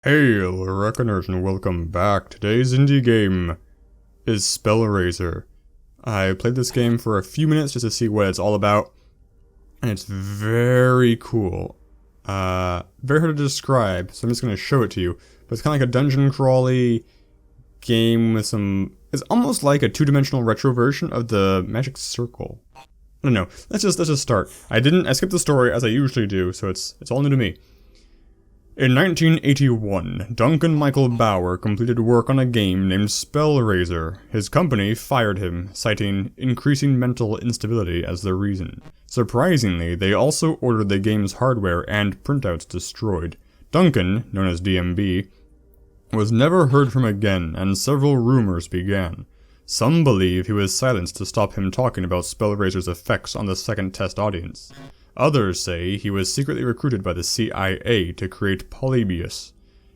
Hail, Reckoners, and welcome back. Today's indie game is Spellrazor. I played this game for a few minutes just to see what it's all about, and it's very cool. Very hard to describe, so I'm just going to show it to you. But it's kind of like a dungeon crawly game with some... It's almost like a two-dimensional retro version of the Magic Circle. I don't know. Let's just start. I skipped the story as I usually do, so it's all new to me. In 1981, Duncan Michael Bauer completed work on a game named Spellrazor. His company fired him, citing increasing mental instability as the reason. Surprisingly, they also ordered the game's hardware and printouts destroyed. Duncan, known as DMB, was never heard from again, and several rumors began. Some believe he was silenced to stop him talking about Spellrazor's effects on the second test audience. Others say he was secretly recruited by the CIA to create Polybius.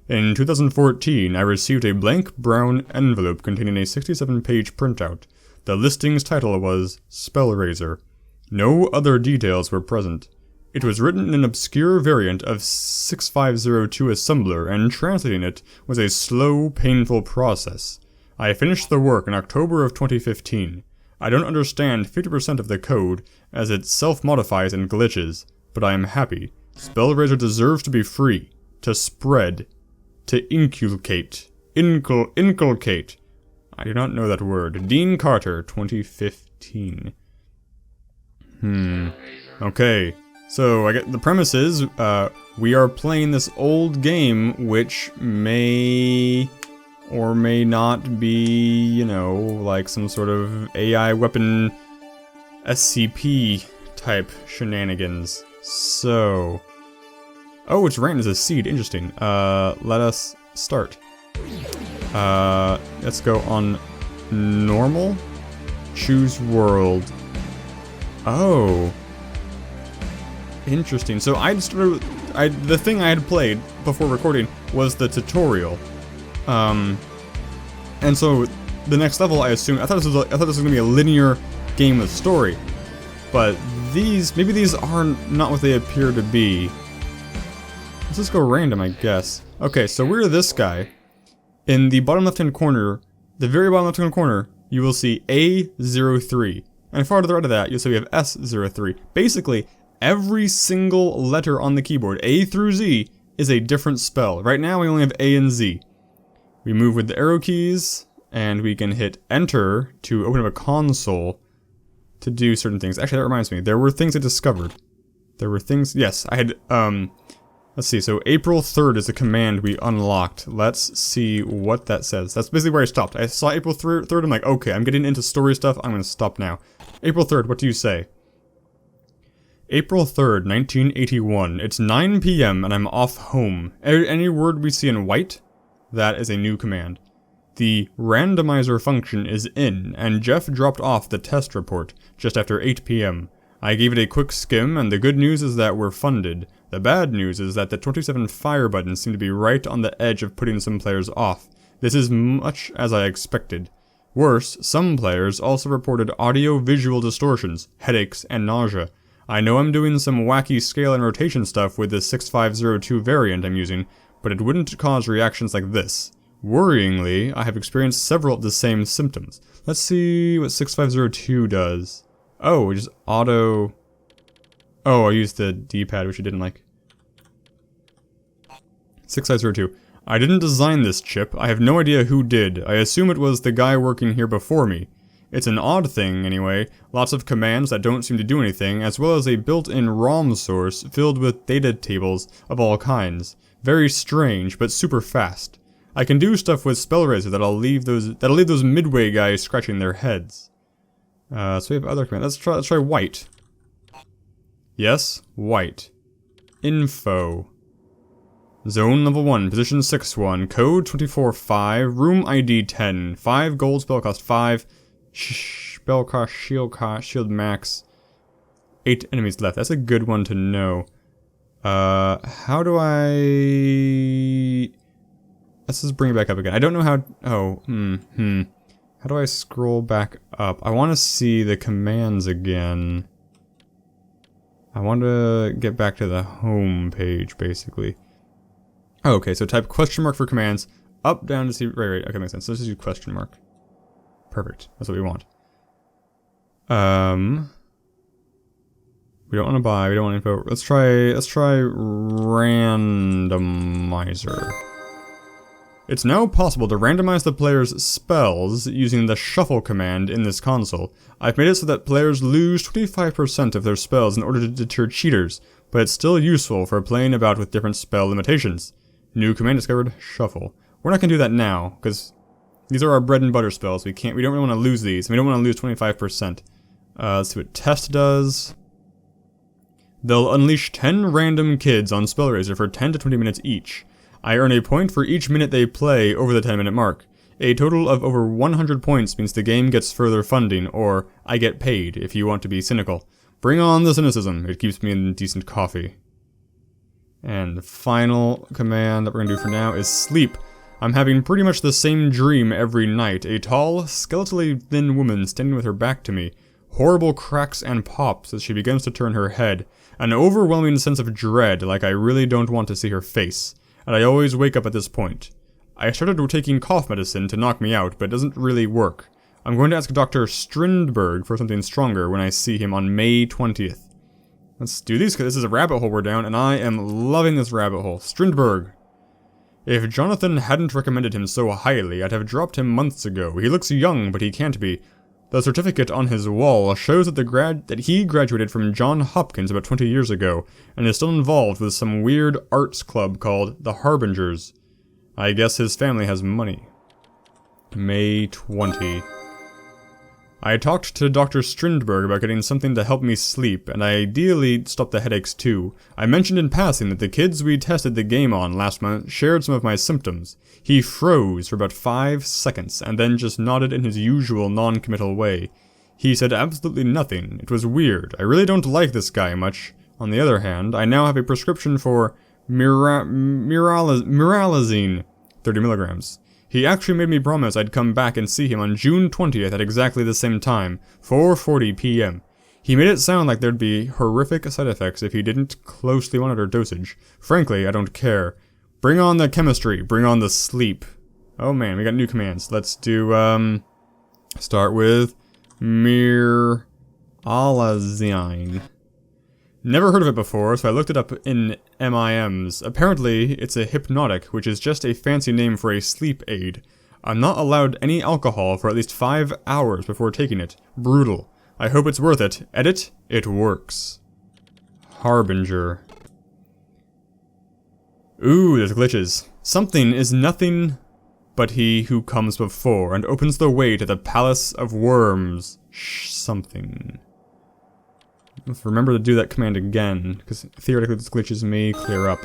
In 2014, I received a blank brown envelope containing a 67-page printout. The listing's title was Spellrazor. No other details were present. It was written in an obscure variant of 6502 assembler, and translating it was a slow, painful process. I finished the work in October of 2015. I don't understand 50% of the code, as it self-modifies and glitches, but I am happy. Spellrazor deserves to be free, to spread, to inculcate. Inculcate. I do not know that word. Dean Carter, 2015. Okay, so I get the premise is, we are playing this old game, which may... or may not be, you know, like some sort of AI weapon SCP type shenanigans. So... Oh, it's ran as a seed. Interesting. Let us start. Let's go on normal. Choose world. Oh. Interesting. So I started... the thing I had played before recording was the tutorial. And so the next level, I thought this was gonna be a linear game with story, but maybe these are not what they appear to be. Let's just go random, I guess. Okay, so we're this guy. In the bottom left-hand corner, the very bottom left-hand corner, you will see A03, and far to the right of that, you'll see we have S03. Basically, every single letter on the keyboard, A through Z, is a different spell. Right now, we only have A and Z. We move with the arrow keys, and we can hit enter to open up a console to do certain things. Actually, that reminds me, there were things I discovered. There were things, yes, I had, let's see, so April 3rd is the command we unlocked. Let's see what that says. That's basically where I stopped. I saw April 3rd, I'm like, okay, I'm getting into story stuff, I'm gonna stop now. April 3rd, what do you say? April 3rd, 1981. It's 9 p.m. and I'm off home. Any word we see in white? That is a new command. The randomizer function is in, and Jeff dropped off the test report just after 8 p.m. I gave it a quick skim, and the good news is that we're funded. The bad news is that the 27 fire buttons seem to be right on the edge of putting some players off. This is much as I expected. Worse, some players also reported audio-visual distortions, headaches, and nausea. I know I'm doing some wacky scale and rotation stuff with the 6502 variant I'm using, but it wouldn't cause reactions like this. Worryingly, I have experienced several of the same symptoms. Let's see what 6502 does. Oh, it just auto... Oh, I used the D-pad, which I didn't like. 6502. I didn't design this chip. I have no idea who did. I assume it was the guy working here before me. It's an odd thing, anyway. Lots of commands that don't seem to do anything, as well as a built-in ROM source filled with data tables of all kinds. Very strange, but super fast. I can do stuff with Spellrazor that'll leave those midway guys scratching their heads. So we have other commands. Let's try white. Yes, white. Info. Zone level 1, position 6-1, code 24-5, room ID 10, 5 gold, spell cost 5, spell cost, shield max, 8 enemies left. That's a good one to know. How do I... Let's just bring it back up again. I don't know how... Oh, How do I scroll back up? I want to see the commands again. I want to get back to the home page, basically. Oh, okay, so type question mark for commands. Up, down to see... Right. Okay, makes sense. So let's just do question mark. Perfect. That's what we want. We don't want to buy. We don't want info. Let's try randomizer. It's now possible to randomize the player's spells using the shuffle command in this console. I've made it so that players lose 25% of their spells in order to deter cheaters, but it's still useful for playing about with different spell limitations. New command discovered, shuffle. We're not going to do that now, because these are our bread and butter spells. We don't really want to lose these. We don't want to lose 25%. Let's see what test does. They'll unleash 10 random kids on Spellrazor for 10 to 20 minutes each. I earn a point for each minute they play over the 10-minute mark. A total of over 100 points means the game gets further funding, or I get paid, if you want to be cynical. Bring on the cynicism. It keeps me in decent coffee. And the final command that we're going to do for now is sleep. I'm having pretty much the same dream every night. A tall, skeletally thin woman standing with her back to me. Horrible cracks and pops as she begins to turn her head. An overwhelming sense of dread, like I really don't want to see her face. And I always wake up at this point. I started taking cough medicine to knock me out, but it doesn't really work. I'm going to ask Dr. Strindberg for something stronger when I see him on May 20th. Let's do these, because this is a rabbit hole we're down, and I am loving this rabbit hole. Strindberg. If Jonathan hadn't recommended him so highly, I'd have dropped him months ago. He looks young, but he can't be. The certificate on his wall shows that he graduated from Johns Hopkins about 20 years ago, and is still involved with some weird arts club called the Harbingers. I guess his family has money. May 20. I talked to Dr. Strindberg about getting something to help me sleep, and ideally stop the headaches too. I mentioned in passing that the kids we tested the game on last month shared some of my symptoms. He froze for about 5 seconds, and then just nodded in his usual non-committal way. He said absolutely nothing. It was weird. I really don't like this guy much. On the other hand, I now have a prescription for Miralazine, 30 milligrams. He actually made me promise I'd come back and see him on June 20th at exactly the same time, 4:40 p.m. He made it sound like there'd be horrific side effects if he didn't closely monitor dosage. Frankly, I don't care. Bring on the chemistry, bring on the sleep. Oh man, we got new commands. Let's do, start with Miralazine. Never heard of it before, so I looked it up in MIMs. Apparently, it's a hypnotic, which is just a fancy name for a sleep aid. I'm not allowed any alcohol for at least 5 hours before taking it. Brutal. I hope it's worth it. Edit, it works. Harbinger. Ooh, there's glitches. Something is nothing but he who comes before and opens the way to the palace of worms. Something. Let's remember to do that command again, because theoretically this glitches may clear up.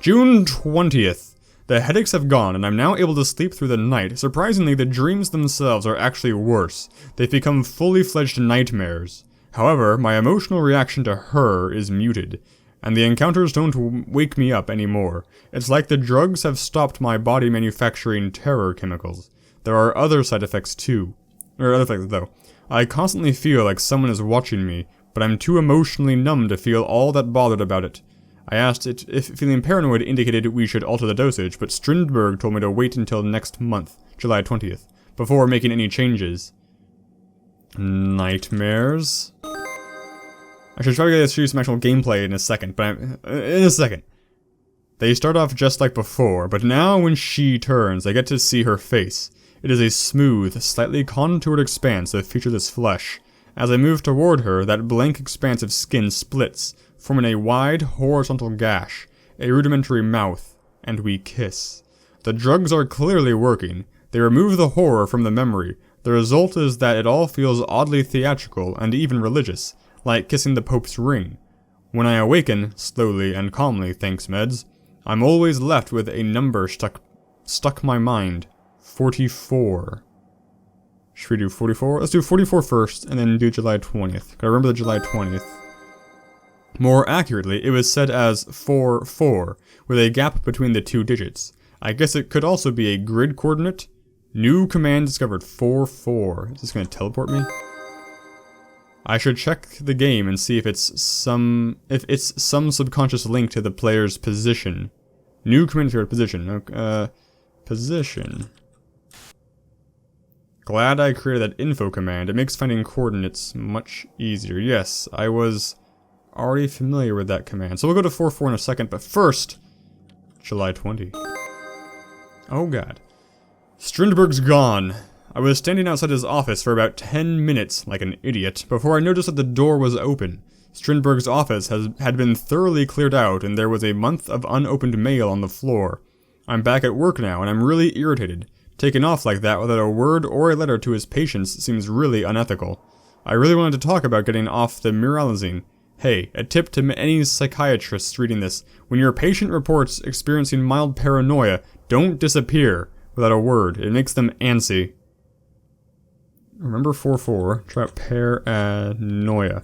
June 20th. The headaches have gone, and I'm now able to sleep through the night. Surprisingly, the dreams themselves are actually worse. They've become fully fledged nightmares. However, my emotional reaction to her is muted, and the encounters don't wake me up anymore. It's like the drugs have stopped my body manufacturing terror chemicals. There are other side effects too. Other effects though. I constantly feel like someone is watching me, but I'm too emotionally numb to feel all that bothered about it. I asked it if feeling paranoid indicated we should alter the dosage, but Strindberg told me to wait until next month, July 20th, before making any changes. Nightmares? I should try to show you some actual gameplay in a second, but in a second. They start off just like before, but now when she turns, I get to see her face. It is a smooth, slightly contoured expanse of featureless flesh. As I move toward her, that blank expanse of skin splits, forming a wide, horizontal gash, a rudimentary mouth, and we kiss. The drugs are clearly working. They remove the horror from the memory. The result is that it all feels oddly theatrical and even religious, like kissing the Pope's ring. When I awaken, slowly and calmly, thanks meds, I'm always left with a number stuck my mind. 44. Should we do 44? Let's do 44 first, and then do July 20th. Gotta remember the July 20th. More accurately, it was said as 4-4, with a gap between the two digits. I guess it could also be a grid coordinate. New command discovered 4-4. Is this gonna teleport me? I should check the game and see if it's some subconscious link to the player's position. New command field position. Okay, position. Glad I created that info command. It makes finding coordinates much easier. Yes, I was already familiar with that command. So we'll go to 4-4 in a second, but first, July 20. Oh god. Strindberg's gone. I was standing outside his office for about 10 minutes, like an idiot, before I noticed that the door was open. Strindberg's office had been thoroughly cleared out, and there was a month of unopened mail on the floor. I'm back at work now, and I'm really irritated. Taking off like that without a word or a letter to his patients seems really unethical. I really wanted to talk about getting off the miralizine. Hey, a tip to any psychiatrists reading this. When your patient reports experiencing mild paranoia, don't disappear without a word. It makes them antsy. Remember 4-4. Try out paranoia.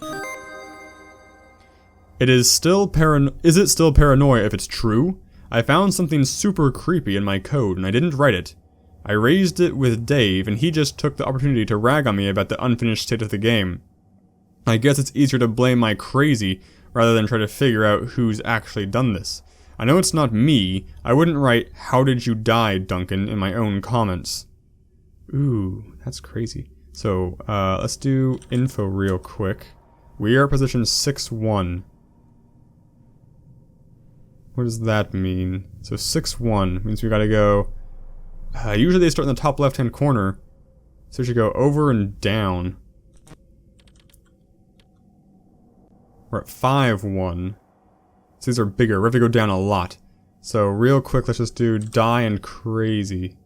Is it still paranoia if it's true? I found something super creepy in my code and I didn't write it. I raised it with Dave, and he just took the opportunity to rag on me about the unfinished state of the game. I guess it's easier to blame my crazy, rather than try to figure out who's actually done this. I know it's not me. I wouldn't write, "How did you die, Duncan," in my own comments. Ooh, that's crazy. So, let's do info real quick. We are position 6-1. What does that mean? So 6-1 means we gotta go... usually they start in the top left-hand corner, so we should go over and down. We're at 5-1. So these are bigger. We have to go down a lot. So real quick, let's just do die and crazy.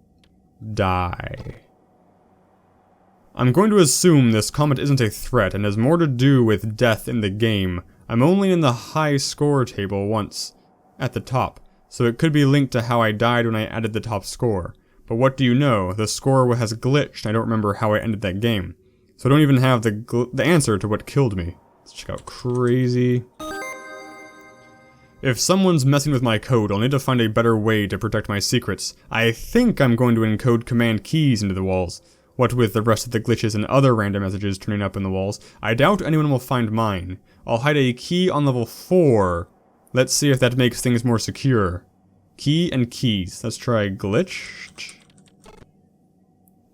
Die. I'm going to assume this comment isn't a threat and has more to do with death in the game. I'm only in the high score table once, at the top, so it could be linked to how I died when I added the top score. But what do you know? The score has glitched and I don't remember how I ended that game. So I don't even have the answer to what killed me. Let's check out crazy. If someone's messing with my code, I'll need to find a better way to protect my secrets. I think I'm going to encode command keys into the walls. What with the rest of the glitches and other random messages turning up in the walls, I doubt anyone will find mine. I'll hide a key on level 4. Let's see if that makes things more secure. Key and keys. Let's try glitched.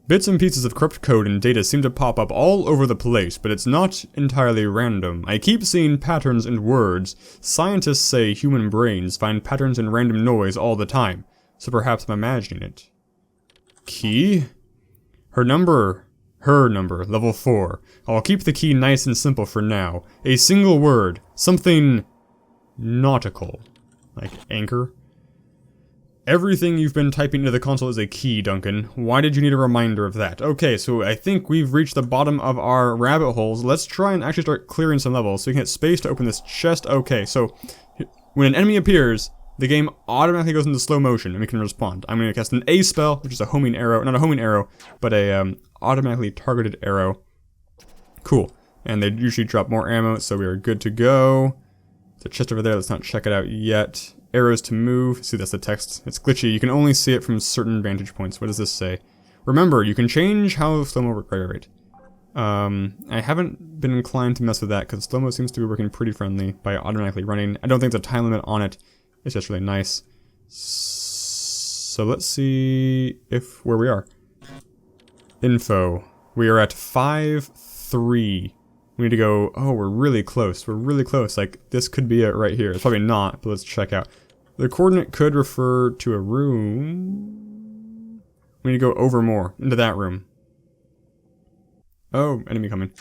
Bits and pieces of corrupt code and data seem to pop up all over the place, but it's not entirely random. I keep seeing patterns in words. Scientists say human brains find patterns in random noise all the time, so perhaps I'm imagining it. Key? Her number, level 4. I'll keep the key nice and simple for now. A single word, something nautical, like anchor. Everything you've been typing into the console is a key, Duncan. Why did you need a reminder of that? Okay, so I think we've reached the bottom of our rabbit holes. Let's try and actually start clearing some levels so we can hit space to open this chest. Okay, so when an enemy appears, the game automatically goes into slow motion and we can respond. I'm going to cast an A spell, which is a homing arrow. Not a homing arrow, but a automatically targeted arrow. Cool. And they usually drop more ammo, so we are good to go. There's a chest over there. Let's not check it out yet. Arrows to move. See, that's the text. It's glitchy. You can only see it from certain vantage points. What does this say? Remember, you can change how slow-mo works. Right. I haven't been inclined to mess with that because slow-mo seems to be working pretty friendly by automatically running. I don't think there's a time limit on it. It's just really nice. So let's see where we are. Info. We are at 5-3. We need to go, oh, we're really close. We're really close. Like, this could be it right here. It's probably not, but let's check out. The coordinate could refer to a room. We need to go over more, into that room. Oh, enemy coming.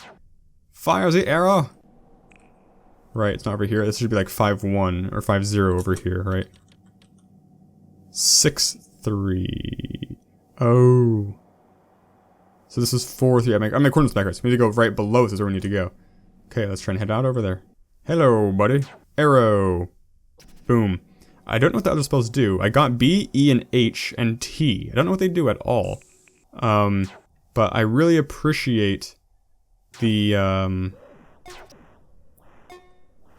Fire the arrow! Right, it's not over here. This should be like 5-1 or 5-0 over here, right? 6-3. Oh. So this is 4-3. I'm my coordinates backwards. We need to go right below. This is where we need to go. Okay, let's try and head out over there. Hello, buddy. Arrow. Boom. I don't know what the other spells do. I got B, E, and H, and T. I don't know what they do at all. But I really appreciate the,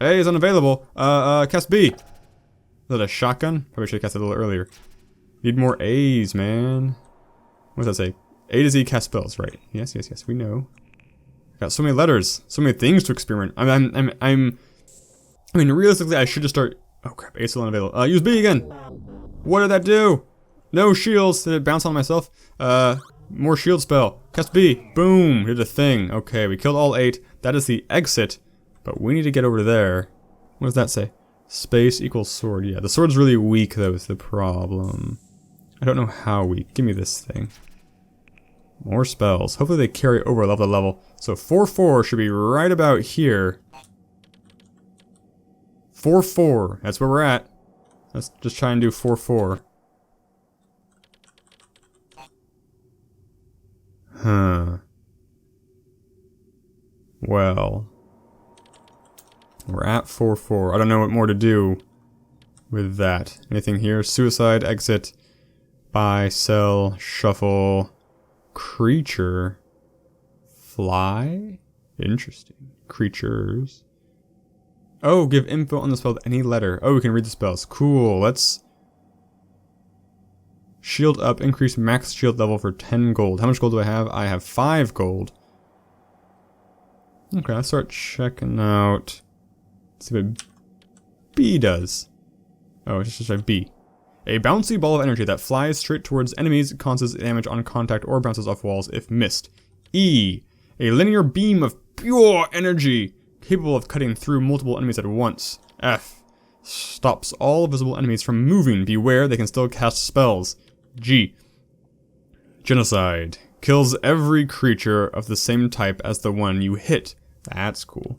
A is unavailable. Cast B. Is that a shotgun? Probably should have cast it a little earlier. Need more A's, man. What does that say? A to Z cast spells, right? Yes, we know. Got so many letters, so many things to experiment. I mean, realistically, I should just start. Oh crap, A still unavailable. Use B again. What did that do? No shields. Did it bounce on myself? More shield spell. Cast B. Boom. Did a thing. Okay, we killed all 8. That is the exit. But we need to get over there. What does that say? Space equals sword. Yeah, the sword's really weak, though, is the problem. I don't know how weak. Give me this thing. More spells. Hopefully they carry over level to level. So 4-4 should be right about here. 4-4. That's where we're at. Let's just try and do 4-4. Huh. Well. We're at 4-4. I don't know what more to do with that. Anything here? Suicide, exit, buy, sell, shuffle, creature, fly? Interesting. Creatures. Oh, give info on the spell with any letter. Oh, we can read the spells. Cool, let's... Shield up, increase max shield level for 10 gold. How much gold do I have? I have 5 gold. Okay, let's start checking out... Let's see what B does. Oh, it's just like B. A bouncy ball of energy that flies straight towards enemies, causes damage on contact, or bounces off walls if missed. E. A linear beam of pure energy, capable of cutting through multiple enemies at once. F. Stops all visible enemies from moving. Beware, they can still cast spells. G. Genocide. Kills every creature of the same type as the one you hit. That's cool.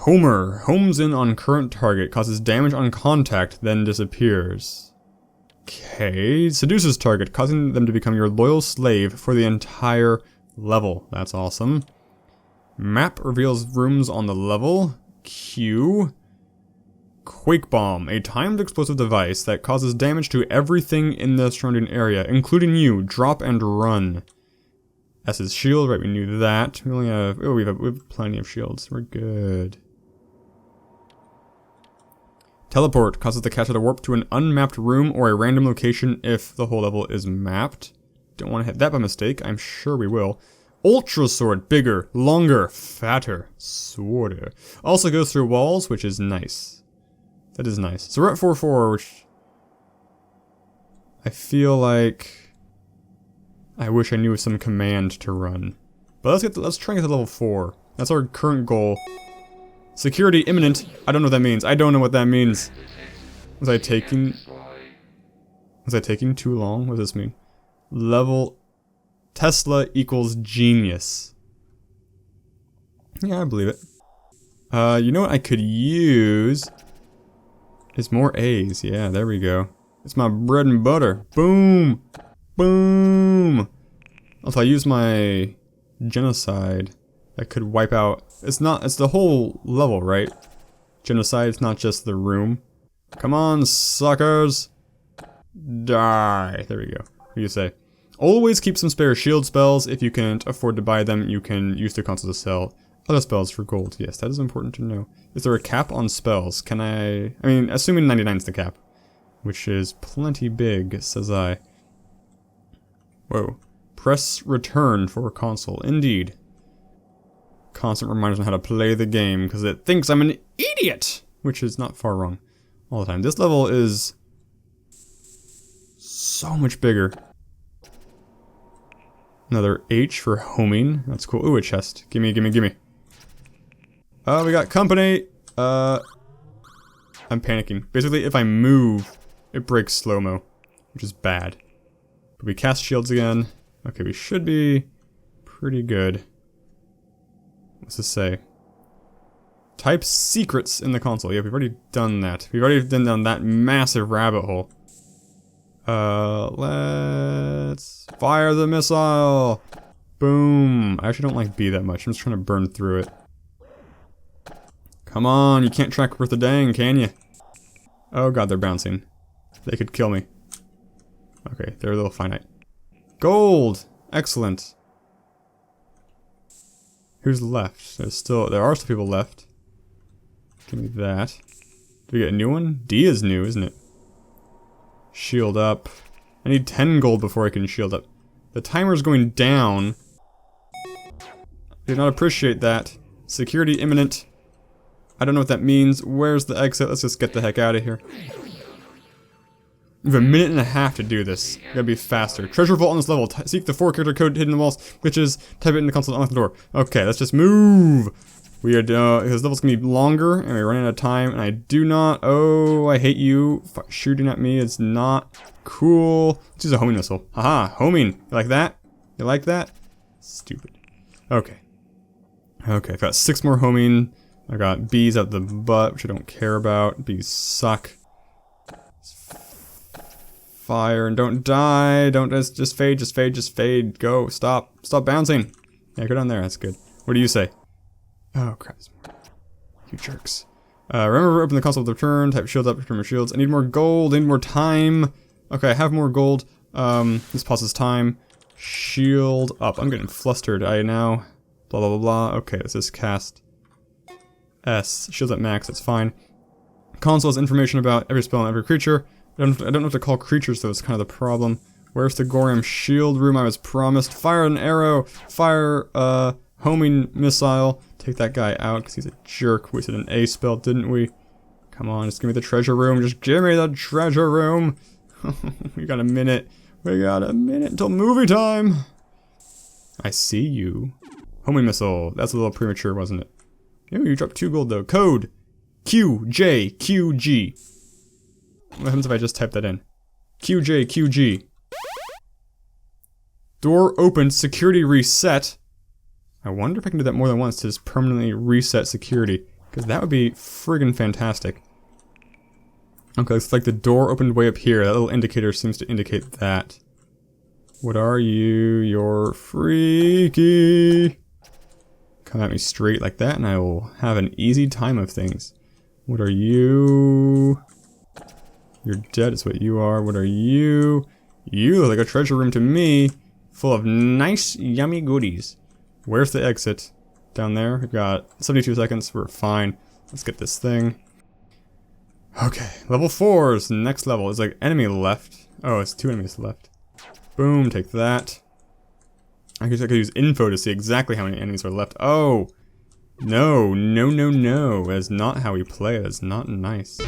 Homer. Homes in on current target, causes damage on contact, then disappears. Okay. Seduces target, causing them to become your loyal slave for the entire level. That's awesome. Map reveals rooms on the level. Q. Quake Bomb. A timed explosive device that causes damage to everything in the surrounding area, including you. Drop and run. S is shield. Right, we knew that. We only have... Oh, we have plenty of shields. We're good. Teleport causes the caster to warp to an unmapped room or a random location if the whole level is mapped. Don't want to hit that by mistake. I'm sure we will. Ultra Sword. Bigger, longer, fatter, sworder. Also goes through walls, which is nice. That is nice. So we're at 4-4, which... I feel like... I wish I knew some command to run. But let's try and get to level 4. That's our current goal. Security imminent. I don't know what that means. I don't know what that means. Was I taking too long? What does this mean? Level Tesla equals genius. Yeah, I believe it. You know what I could use? Is more A's. Yeah, there we go. It's my bread and butter. Boom! Boom! Also, I use my genocide. That could wipe out... It's the whole level, right? Genocide, it's not just the room. Come on, suckers! Die! There we go. What do you say? Always keep some spare shield spells. If you can't afford to buy them, you can use the console to sell other spells for gold. Yes, that is important to know. Is there a cap on spells? Can I mean, assuming 99 is the cap. Which is plenty big, says I. Whoa. Press return for console. Indeed. Constant reminders on how to play the game, because it thinks I'm an idiot! Which is not far wrong. All the time. This level is... so much bigger. Another H for homing. That's cool. Ooh, a chest. Gimme, gimme, gimme. Oh, we got company! I'm panicking. Basically, if I move, it breaks slow-mo. Which is bad. But we cast shields again. Okay, we should be pretty good. What's this say? Type secrets in the console. Yeah, we've already done that. We've already done down that massive rabbit hole. Let's fire the missile! Boom! I actually don't like B that much. I'm just trying to burn through it. Come on, you can't track worth a dang, can you? Oh god, they're bouncing. They could kill me. Okay, they're a little finite. Gold! Excellent. Who's left? There are still people left. Give me that. Do we get a new one? D is new, isn't it? Shield up. I need 10 gold before I can shield up. The timer's going down. I do not appreciate that. Security imminent. I don't know what that means. Where's the exit? Let's just get the heck out of here. We have a minute and a half to do this. Gotta be faster. Treasure vault on this level. Seek the 4-character code hidden in the walls, glitches, type it in the console, unlock the door. Okay, let's just move. We are, this level's gonna be longer, and we're running out of time, and I do not, oh, I hate you. Shooting at me is not cool. Let's use a homing missile. Haha, homing. You like that? You like that? Stupid. Okay. Okay, I've got 6 more homing. I got bees out the butt, which I don't care about. Bees suck. Fire and don't die. Don't just fade, just fade, just fade. Go. Stop. Stop bouncing. Yeah, go down there. That's good. What do you say? Oh, crap. You jerks. Remember, open the console with return. Type shields up, return my shields. I need more gold. I need more time. Okay, I have more gold. This pauses time. Shield up. I'm getting flustered. I now. Blah, blah, blah, blah. Okay, this is cast. S. Shields at max. That's fine. Console has information about every spell and every creature. I don't know what to call creatures, though. It's kind of the problem. Where's the Gorium shield room I was promised? Fire an arrow. Fire, homing missile. Take that guy out, because he's a jerk. We said an A spell, didn't we? Come on, just give me the treasure room. Just give me the treasure room. We got a minute. We got a minute until movie time. I see you. Homing missile. That's a little premature, wasn't it? Ooh, you dropped 2 gold, though. Code. QJQG. What happens if I just type that in? QJQG. Door opened. Security reset. I wonder if I can do that more than once to just permanently reset security. Because that would be friggin' fantastic. Okay, looks like the door opened way up here. That little indicator seems to indicate that. What are you? You're freaky. Come at me straight like that and I will have an easy time of things. What are you? You're dead is what you are. What are you? You look like a treasure room to me. Full of nice, yummy goodies. Where's the exit? Down there. We've got 72 seconds. We're fine. Let's get this thing. Okay. Level 4 is next level. It's like enemy left. Oh, it's 2 enemies left. Boom. Take that. I could use info to see exactly how many enemies are left. Oh! No. No, no, no. That is not how we play. That is not nice.